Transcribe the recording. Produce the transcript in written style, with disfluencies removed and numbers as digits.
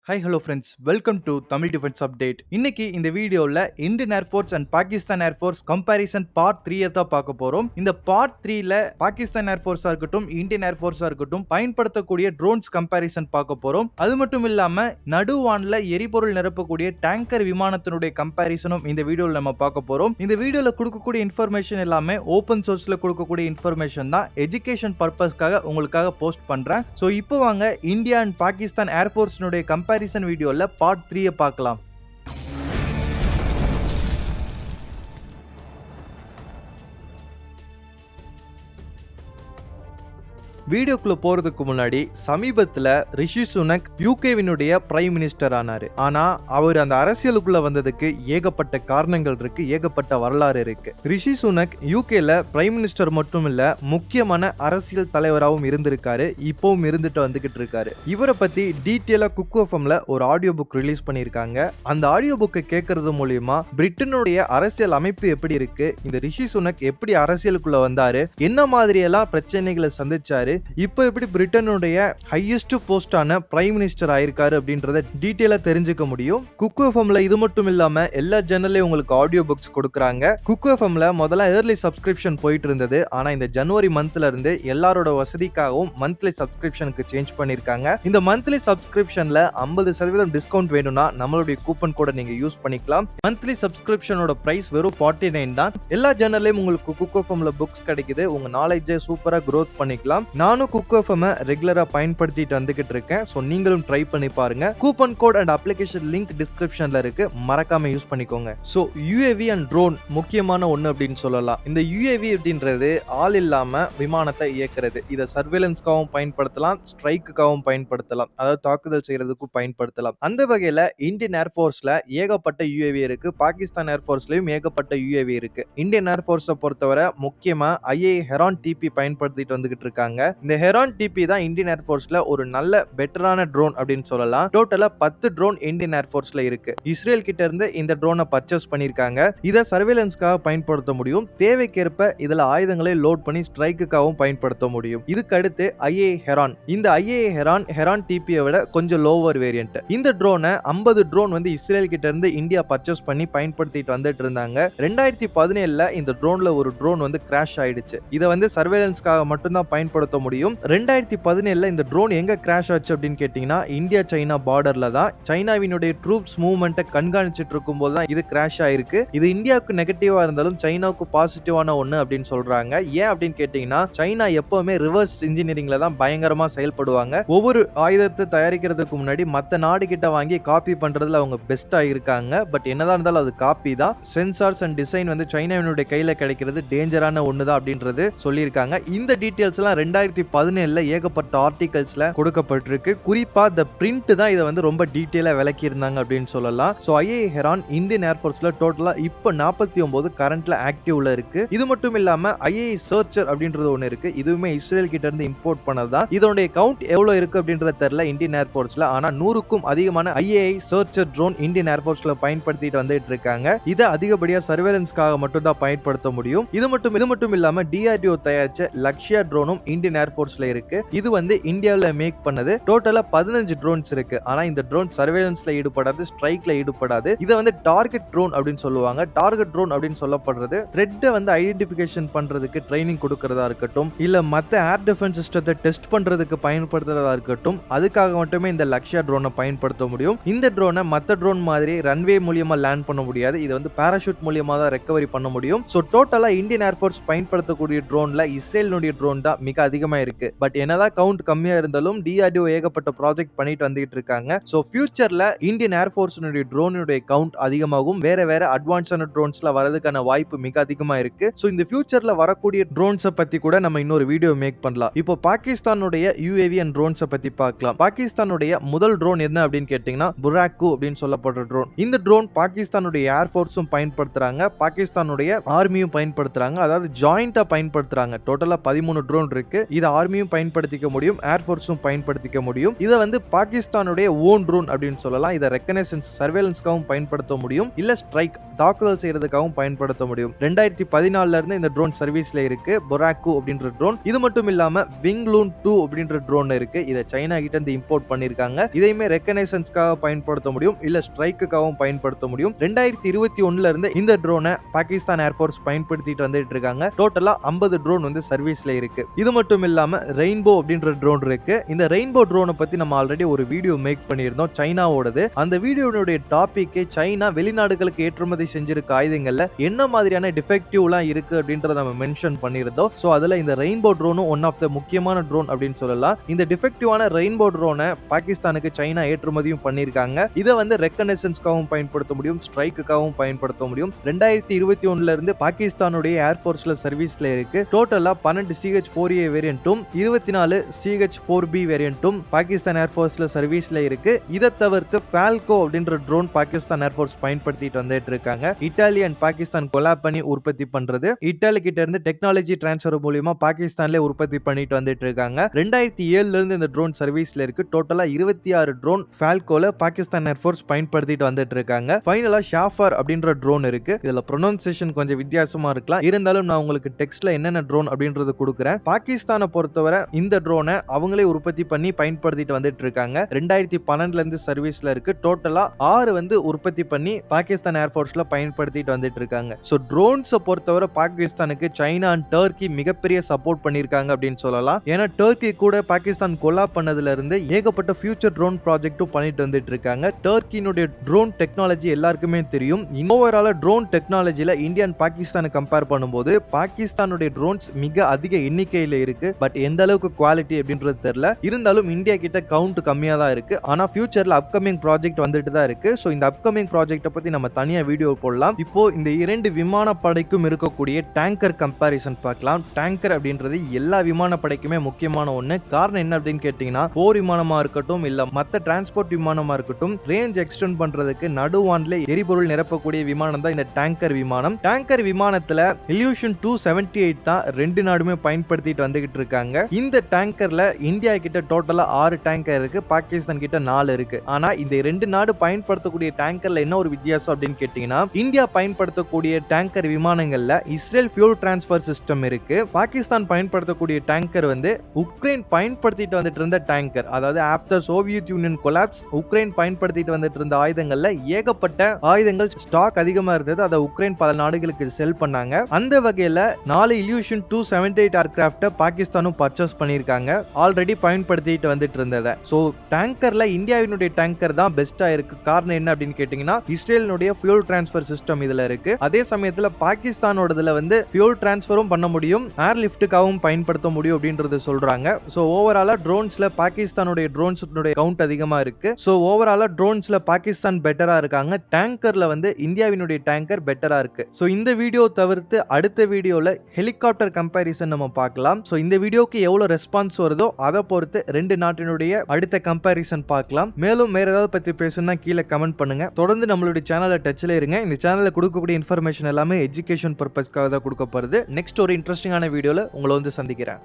Hi, hello friends. Welcome to Tamil Defense Update. இன்னைக்கு இந்த வீடியோல Indian air force and Pakistan air force comparison part 3 தான் பார்க்க போறோம். இந்த பார்ட் 3ல பாகிஸ்தான் ஏர்ஃபோர்ஸா இருக்கட்டும், இந்தியன் ஏர்ஃபோர்ஸா இருக்கட்டும் பயன்படுத்தக்கூடிய ட்ரோன்ஸ் கம்பேரிசன் பார்க்க போறோம். அது மட்டும் இல்லாம நடுவான்ல எரிபொருள் நிரப்பக்கூடிய டேங்கர் விமானத்தினுடைய கம்பேரிசனும் இந்த வீடியோல நம்ம பார்க்க போறோம். இந்த வீடியோல கொடுக்கக்கூடிய இன்ஃபர்மேஷன் எல்லாமே ஓபன் சோர்ஸ்ல கொடுக்கக்கூடிய இன்ஃபர்மேஷன் தான். எஜுகேஷன் பர்பஸ்க்காக உங்களுக்காக போஸ்ட் பண்றேன். சோ இப்போ வாங்க இந்தியா அண்ட் பாகிஸ்தான் ஏர்ஃபோர்ஸ்னுடைய கம்பேரிசன் வீடியோல பார்ட் 3 பார்க்கலாம். வீடியோக்குள்ள போறதுக்கு முன்னாடி சமீபத்துல ரிஷி சுனக் யூகேவினுடைய பிரைம் மினிஸ்டர் ஆனாரு. ஆனா அவர் அந்த அரசியலுக்குள்ள வந்ததுக்கு ஏகப்பட்ட காரணங்கள் இருக்கு, ஏகப்பட்ட வரலாறு இருக்கு. ரிஷி சுனக் யூகேல பிரைம் மினிஸ்டர் மட்டும் இல்ல, முக்கியமான அரசியல் தலைவராகவும் இருந்திருக்காரு, இப்பவும் இருந்துட்டு வந்துகிட்டு இருக்காரு. இவரை பத்தி டீட்டெயிலா குக் எஃப்எம்ல ஒரு ஆடியோ புக் ரிலீஸ் பண்ணிருக்காங்க. அந்த ஆடியோ புக்கை கேட்கறது மூலியமா பிரிட்டனுடைய அரசியல் அமைப்பு எப்படி இருக்கு, இந்த ரிஷி சுனக் எப்படி அரசியலுக்குள்ள வந்தாரு, என்ன மாதிரி எல்லாம் பிரச்சனைகளை சந்திச்சாரு, இப்போ எப்படி பிரிட்டனுடைய ஹையஸ்ட் போஸ்டான பிரைம் மினிஸ்டர் ஆயிருக்காரு அப்படின்றத டீடைலா தெரிஞ்சுக்க முடியும். குக் எஃப்எம்ல இது மட்டும் இல்லாம எல்லா சேனல்லையும் உங்களுக்கு ஆடியோ புக்ஸ் கொடுக்குறாங்க. குக் எஃப்எம்ல முதல்ல ஏர்லி சப்ஸ்கிரிப்ஷன் போயிட்டு இருந்தது. ஆனா இந்த ஜனவரி மந்த்ல இருந்து எல்லாரோட வசதிக்காகவும் மந்த்லி சப்ஸ்கிரிப்ஷனுக்கு சேஞ்ச் பண்ணிருக்காங்க. இந்த மந்த்லி சப்ஸ்கிரிப்ஷன்ல 50% டிஸ்கவுண்ட் வேணும்னா நம்மளுடைய கூப்பன் கோட நீங்க யூஸ் பண்ணிக்கலாம். மந்த்லி சப்ஸ்கிரிப்ஷனோட பிரைஸ் வெறும் 49 தான். எல்லா சேனல்லையும் உங்களுக்கு குக் எஃப்எம்ல புக்ஸ் கிடைக்குது. உங்க நாலேஜை சூப்பரா க்ரோத் பண்ணிக்கலாம். நானும் குக் எஃப்எம் ரெகுலரா பயன்படுத்திட்டு வந்துகிட்டு இருக்கேன். சோ நீங்களும் ட்ரை பண்ணி பாருங்க. Coupon code and application link டிஸ்கிரிப்ஷன்ல இருக்கு, மறக்காம யூஸ் பண்ணிக்கோங்க. சோ யுஏவி அண்ட் ட்ரோன் முக்கியமான ஒண்ணு அப்படின்னு சொல்லலாம். இந்த யுஏவி அப்படின்றது ஆள் இல்லாம விமானத்தை இயக்குறது. இதை சர்வேலன்ஸ்க்காகவும் பயன்படுத்தலாம், ஸ்ட்ரைக்குக்காகவும் பயன்படுத்தலாம், அதாவது தாக்குதல் செய்யறதுக்கும் பயன்படுத்தலாம். அந்த வகையில இந்தியன் ஏர்ஃபோர்ஸ்ல ஏகப்பட்ட யுஏவி இருக்கு, பாகிஸ்தான் ஏர்ஃபோர்ஸ்லயும் ஏகப்பட்ட யுஏவி இருக்கு. இந்தியன் ஏர்ஃபோர்ஸை பொறுத்தவரை முக்கியமா ஐஏ ஹெரான் டிபி பயன்படுத்திட்டு வந்துகிட்டு இருக்காங்க. இந்த ஹெரான் டிபி தான் இந்தியன் ஏர்ஃபோர்ஸ்ல ஒரு நல்ல பெட்டரான ட்ரோன் அப்படின்னு சொல்லலாம். டோட்டலா 10 ட்ரோன் இந்தியன் ஏர்ஃபோர்ஸ்ல இருக்கு. இஸ்ரேல் கிட்ட இருந்து இந்த ட்ரோனை பர்ச்சேஸ் பண்ணிருக்காங்க. இதை சர்வேலன்ஸ்க்காக பயன்படுத்த முடியும். தேவைக்கேற்ப இதுல ஆயுதங்களை லோட் பண்ணி ஸ்ட்ரைக்குக்காகவும் பயன்படுத்த முடியும். இதுக்கு அடுத்து ஐஏ ஹெரான். இந்த ஐஏ ஹெரான் டிபியை விட கொஞ்சம் லோவர் வேரியன்ட். இந்த ட்ரோனை 50 ட்ரோன் வந்து இஸ்ரேல் கிட்ட இருந்து இந்தியா பர்ச்சேஸ் பண்ணி பயன்படுத்திட்டு வந்துட்டு இருந்தாங்க. 2017ல இந்த ட்ரோன்ல ஒரு ட்ரோன் வந்து கிராஷ் ஆயிடுச்சு. இதை வந்து சர்வேலன்ஸ்க்காக மட்டும்தான் பயன்படுத்த முடியும். 2017ல இந்த ட்ரோன் எங்க கிராஷ் ஆச்சு அப்படின்னு கேட்டீங்கன்னா இந்தியா சைனா பார்டர்ல தான். சைனாவினுடைய ட்ரூப்ஸ் மூவ்மெண்ட்டை கண்காணிச்சிட்டு இருக்கும் போது தான் இது கிராஷ் ஆயிருக்கு. இது இந்தியாவுக்கு நெகட்டிவா இருந்தாலும் சைனாவுக்கு பாசிட்டிவான ஒண்ணு அப்படின்னு சொல்றாங்க. ஏன் அப்படின்னு கேட்டீங்கன்னா சைனா எப்பவுமே ரிவர்ஸ் இன்ஜினியரிங்ல தான் பயங்கரமா செயல்படுவாங்க. ஒவ்வொரு ஆயுதத்தை தயாரிக்கிறதுக்கு முன்னாடி மத்த நாடு கிட்ட வாங்கி காப்பி பண்றதுல அவங்க பெஸ்டா இருக்காங்க. பட் என்னதான் இருந்தாலும் அது காப்பி தான். சென்சார்ஸ் அண்ட் டிசைன் வந்து சைனாவினுடைய கையில கிடைக்கிறது டேஞ்சரான ஒண்ணுதான் அப்படின்றது சொல்லியிருக்காங்க. இந்த டீடைல்ஸ் எல்லாம் 2017ல ஏகப்பட்ட ஆர்டிகல்ஸ்ல கொடுக்கப்பட்டிருக்கு. குறிப்பா தி பிரிண்ட் தான் இதை வந்து ரொம்ப டீடைலா விளக்கி இருந்தாங்க அப்படின்னு சொல்லலாம். சோ ஐஏ ஹெரான் இந்தியன் ஏர்ஃபோர்ஸ்ல டோட்டலா இப்ப 49 கரண்ட்ல ஆக்டிவ்ல இருக்கு. இது மட்டும் இல்லாம ஐஏ சர்ச்சர் அப்படின்றது ஒண்ணு இருக்கு. இதுவுமே இஸ்ரேல் கிட்ட இருந்து இம்போர்ட் பண்ணதான். இதோட கவுண்ட் எவ்வளவு இருக்கு அப்படின்றது தெரியல இந்தியன் ஏர்ஃபோர்ஸ்ல. ஆனா 100க்கும் அதிகமான ஐஏ சர்ச்சர் ட்ரோன் இந்தியன் ஏர்ஃபோர்ஸ்ல பயன்படுத்திட்டு வந்துட்டு இருக்காங்க. இதை அதிகப்படியா சர்வேலன்ஸ்க்காக மட்டும் தான் பயன்படுத்த முடியும். இது மட்டும் இல்லாம டிஆர்டிஓ தயாரிச்ச லக்ஷ்யா ட்ரோனும் இந்தியன் ஏர்ஃபோர்ஸ்ல இருக்கு. இது வந்து இந்தியாவில் மேக் பண்ணது. டோட்டலா 15 ட்ரோன்ஸ் இருக்கு. ஆனா இந்த ட்ரோன் சர்வேலன்ஸ்ல ஈடுபடாது, ஸ்ட்ரைக்ல ஈடுபடாது. இதை வந்து டார்கெட் ட்ரோன் அப்படின்னு சொல்லுவாங்க. டார்கெட் ட்ரோன் அப்படின்னு சொல்லப்படுறது த்ரெட்டை வந்து ஐடென்டிஃபிகேஷன் பண்றதுக்கு ட்ரைனிங் கொடுக்கறதா இருக்கட்டும், இல்ல மத்த ஏர் டிஃபென்ஸ் சிஸ்டத்தை டெஸ்ட் பண்றதுக்கு பயன்படுத்துறதா இருக்கட்டும், அதுக்காக மட்டுமே இந்த லக்ஷ்யா ட்ரோனை பயன்படுத்த முடியும். இந்த ட்ரோனை மத்த ட்ரோன் மாதிரி ரன்வே மூலியமா லேண்ட் பண்ண முடியாது. இது வந்து பாராசூட் மூலியமா தான் ரெக்கவரி பண்ண முடியும். சோ டோட்டலா இந்தியன் ஏர்ஃபோர்ஸ் பயன்படுத்தக்கூடிய ட்ரோன்ல இஸ்ரேலினுடைய ட்ரோன் தான் மிக அதிகமா இருக்கு. பட் என்னதான் கவுண்ட் கம்மியா இருந்தாலும் டிஆர்டிஓ ஏகப்பட்ட ப்ராஜெக்ட் பண்ணிட்டு வந்துட்டு இருக்காங்க. சோ ஃபியூச்சர்ல இந்தியன் ஏர்ஃபோர்ஸ்னுடைய ட்ரோனுடைய கவுண்ட் அதிகமாகும். வேற அட்வான்ஸான ட்ரோன்ஸ்ல வரதுக்கான வாய்ப்பு மிக அதிகமா இருக்கு. சோ இந்த ஃபியூச்சர்ல வரக்கூடிய ட்ரோன்ஸை பத்தி கூட நம்ம இன்னொரு வீடியோ மேக் பண்ணலாம். இப்போ பாகிஸ்தானுடைய யுஏவி அண்ட் ட்ரோன்ஸை பத்தி பார்க்கலாம். பாகிஸ்தானுடைய முதல் ட்ரோன் என்ன அப்படின்னு கேட்டீங்கன்னா புராக்கு அப்படின்னு சொல்லப்படுற ட்ரோன். இந்த ட்ரோன் பாகிஸ்தானுடைய ஏர்ஃபோர்ஸும் பயன்படுத்துறாங்க, பாகிஸ்தானுடைய ஆர்மியும் பயன்படுத்துறாங்க. அதாவது ஜாயிண்டா பயன்படுத்துறாங்க. டோட்டலா 13 ட்ரோன் இருக்கு. இதை ஆர்மியும் பயன்படுத்திக்க முடியும், ஏர்ஃபோர்ஸும் பயன்படுத்திக்க முடியும். இதை வந்து பாகிஸ்தானுடைய ஓன் ட்ரோன் அப்படின்னு சொல்லலாம். இதை ரெக்கனைசன்ஸ் சர்வேலன்ஸ்க்காகவும் பயன்படுத்த முடியும், இல்ல ஸ்ட்ரைக் தாக்குதல் செய்யறதுக்காகவும் பயன்படுத்த முடியும். 2014 இருந்து இந்த ட்ரோன் சர்வீஸ்ல இருக்கு, பொராக்கு அப்படின்ற ட்ரோன். இது மட்டும் இல்லாம விங்லூன் 2 அப்படின்ற ட்ரோன் இருக்கு. இதை சைனா கிட்ட இருந்து இம்போர்ட் பண்ணிருக்காங்க. இதையுமே ரெக்கனைசன்ஸ்க்காக பயன்படுத்த முடியும், இல்ல ஸ்ட்ரைக்குக்காகவும் பயன்படுத்த முடியும். 2021 இருந்து இந்த ட்ரோனை பாகிஸ்தான் ஏர்ஃபோர்ஸ் பயன்படுத்திட்டு வந்துட்டு இருக்காங்க. டோட்டலா 50 ட்ரோன் வந்து சர்வீஸ்ல இருக்கு. இது மட்டும் இல்லாம ரெயின்போ அப்படின்ற ட்ரோன் இருக்கு. இந்த ரெயின்போ ட்ரோனை பத்தி நம்ம ஆல்ரெடி ஒரு வீடியோ மேக் பண்ணியிருந்தோம், சைனாவோடது. அந்த வீடியோனுடைய டாபிக் சைனா வெளிநாடுகளுக்கு ஏற்றுமதி செஞ்சிருக்க ஆயுதங்கள்ல என்ன மாதிரியான டிஃபெக்டிவ்லாம் இருக்கு அப்படின்றத நம்ம மென்ஷன் பண்ணியிருந்தோம். சோ அதுல இந்த ரெயின்போ ட்ரோனும் ஒன் ஆஃப் த முக்கியமான ட்ரோன் அப்படின்னு சொல்லலாம். இந்த டிஃபெக்டிவான ரெயின்போ ட்ரோனை பாகிஸ்தானுக்கு சைனா ஏற்றுமதியும் பண்ணிருக்காங்க. இதை வந்து ரெக்கனைசன்ஸ்க்காகவும் பயன்படுத்த முடியும், ஸ்ட்ரைக்குக்காகவும் பயன்படுத்த முடியும். 2021 இருந்து பாகிஸ்தானுடைய ஏர்ஃபோர்ஸ்ல சர்வீஸ்ல இருக்கு. டோட்டலா 12 CH-4A வேரியன்ட்டும் 24 CH-4B வேரியன்ட்டும் பாகிஸ்தான் ஏர்ஃபோர்ஸ்ல சர்வீஸ்ல இருக்கு. இதை தவிர்த்து ஃபால்கோ அப்படின்ற ட்ரோன் பாகிஸ்தான் ஏர்ஃபோர்ஸ் பயன்படுத்திட்டு வந்துட்டு இருக்காங்க. இத்தாலி அண்ட் பாகிஸ்தான் கொலாப் பண்ணி உற்பத்தி பண்றது. இத்தாலி கிட்ட இருந்து டெக்னாலஜி டிரான்ஸ்ஃபர் மூலமா பாகிஸ்தான்ல உற்பத்தி பண்ணிட்டு வந்துட்டு இருக்காங்க. 2007 இருந்து இந்த ட்ரோன் சர்வீஸ்ல இருக்கு. டோட்டலா 26 ட்ரோன் ஃபால்கோல பாகிஸ்தான் ஏர்ஃபோர்ஸ் பயன்படுத்திட்டு வந்துட்டு இருக்காங்க. ஃபைனலா ஷாஃபர் அப்படின்ற ட்ரோன் இருக்கு. இதுல ப்ரொனன்சியேஷன் கொஞ்சம் வித்தியாசமா இருக்கலாம், இருந்தாலும் நான் உங்களுக்கு டெக்ஸ்ட்ல என்னென்ன ட்ரோன் அப்படின்றது கொடுக்குறேன். பாகிஸ்தானை பொறுத்தவரை இந்த ட்ரோனை அவங்களே உற்பத்தி பண்ணி பயன்படுத்திட்டு வந்துட்டு இருக்காங்க. 2012 இருந்து சர்வீஸ்ல இருக்கு. டோட்டலா 6 வந்து உற்பத்தி பண்ணி பாகிஸ்தான் ஏர்ஃபோர்ஸ்ல பயன்படுத்திட்டு வந்துட்டு இருக்காங்க. சோ ட்ரோன்ஸை பொறுத்தவரை பாகிஸ்தானுக்கு சைனா அண்ட் டர்க்கி மிகப்பெரிய சப்போர்ட் பண்ணிருக்காங்க அப்படின்னு சொல்லலாம். ஏன்னா டர்க்கி கூட பாகிஸ்தான் கொலாப் பண்ணதுல இருந்து ஏகப்பட்ட ஃபியூச்சர் ட்ரோன் ப்ராஜெக்ட்டும் பண்ணிட்டு வந்துட்டு இருக்காங்க. டர்க்கினுடைய ட்ரோன் டெக்னாலஜி எல்லாருக்குமே தெரியும். ஓவரால ட்ரோன் டெக்னாலஜில இந்தியா அண்ட் பாகிஸ்தானை கம்பேர் பண்ணும்போது பாகிஸ்தானுடைய ட்ரோன்ஸ் மிக அதிக எண்ணிக்கையில இருக்கு. பட் எந்த அளவுக்கு குவாலிட்டி அப்படின்றது தெரியல. இருந்தாலும் இந்தியா கிட்ட கவுண்ட் கம்மியா தான் இருக்கு. ஆனா ஃபியூச்சர்ல அப்கமிங் ப்ராஜெக்ட் வந்துட்டு தான் இருக்கு. சோ இந்த அப்கமிங் ப்ராஜெக்ட்டை பத்தி நம்ம தனியா வீடியோ போடலாம். இப்போ இந்த இரண்டு விமானப்படைக்கும் இருக்கக்கூடிய டேங்கர் கம்பேரிசன் பார்க்கலாம். டேங்கர் அப்படின்றது எல்லா விமானப்படைக்குமே முக்கியமான ஒண்ணு. காரணம் என்ன அப்படின்னு கேட்டீங்கன்னா, போர் விமானமா இருக்கட்டும் இல்ல மத்த டிரான்ஸ்போர்ட் விமானமா இருக்கட்டும், ரேஞ்ச் எக்ஸ்டெண்ட் பண்றதுக்கு நடுவான்ல எரிபொருள் நிரப்பக்கூடிய விமானம் தான் இந்த டேங்கர் விமானம். டேங்கர் விமானத்துல இல்யூஷன் 278 தான் ரெண்டு நாடுமே பயன்படுத்திட்டு வந்துகிட்டு இருக்காங்க. இந்த டேங்கர்ல இந்தியா கிட்ட டோட்டலா 6 டேங்கர் இருக்கு, பாகிஸ்தான் கிட்ட 4 இருக்கு. ஆனா இந்த ரெண்டு நாடு பயன்படுத்தக்கூடிய டேங்கர்ல என்ன ஒரு வித்தியாசம் அப்படின்னு கேட்டீங்கன்னா, இந்தியா பயன்படுத்தக்கூடிய டேங்கர் விமானங்கள்ல இஸ்ரேல் ஃபியூல் டிரான்ஸ்ஃபர் சிஸ்டம் இருக்கு. பாகிஸ்தான் பயன்படுத்தக்கூடிய டேங்கர் வந்து உக்ரைன் பயன்படுத்திட்டு வந்துட்டு இருந்த டேங்கர். அதாவது after Soviet union collapse Ukraine பயன்படுத்திட்டு வந்துட்டு இருந்த ஆயுதங்கள்ல ஏகப்பட்ட ஆயுதங்கள் ஸ்டாக் அதிகமா இருந்தது. அதை உக்ரைன் பல நாடுகளுக்கு செல் பண்ணாங்க. அந்த வகையில 4 இல்யூஷன் 278 ஏர்கிராஃப்ட் பாகிஸ்தானும் பர்ச்சேஸ் பண்ணிருக்காங்க, ஆல்ரெடி பயன்படுத்திட்டு வந்துட்டு இருந்ததை. சோ டேங்கர்ல இந்தியாவினுடைய டேங்கர் தான் பெஸ்டா இருக்கு. காரணம் என்ன அப்படின்னு கேட்டீங்கன்னா, இஸ்ரேலினுடைய ஃபியூல் டிரான்ஸ்ஃபர் சிஸ்டம் இதுல இருக்கு. அதே சமயத்துல பாகிஸ்தானோடதுல வந்து ஃபியூல் டிரான்ஸ்ஃபரும் பண்ண முடியும், ஏர் லிஃப்ட்டுக்காகவும் பயன்படுத்த முடியும் அப்படின்றது சொல்றாங்க. சோ ஓவராலா ட்ரோன்ஸ்ல பாகிஸ்தானுடைய ட்ரோன்ஸ்னுடைய கவுண்ட் அதிகமா இருக்கு. சோ ஓவராலா ட்ரோன்ஸ்ல பாகிஸ்தான் பெட்டரா இருக்காங்க, டேங்கர்ல வந்து இந்தியாவினுடைய டேங்கர் பெட்டரா இருக்கு. சோ இந்த வீடியோ தவிர்த்து அடுத்த வீடியோல ஹெலிகாப்டர் கம்பேரிசன் நம்ம பார்க்கலாம். சோ இந்த வீடியோக்கு எவ்வளவு ரெஸ்பான்ஸ் வருதோ அதை பொறுத்து ரெண்டு நாட்டினுடைய அடுத்த கம்பேரிசன் பார்க்கலாம். மேலும் வேற ஏதாவது பத்தி பேசணும்னா கீழே கமெண்ட் பண்ணுங்க. தொடர்ந்து நம்மளுடைய சேனலை டச்ல இருங்க. இந்த சேனல்ல கொடுக்கக்கூடிய இன்ஃபர்மேஷன் எல்லாமே எஜுகேஷன் பர்பஸ்க்காக தான் கொடுக்கப்படுது. நெக்ஸ்ட் ஒரு இன்ட்ரெஸ்டிங்கான வீடியோல உங்களை வந்து சந்திக்கிறேன்.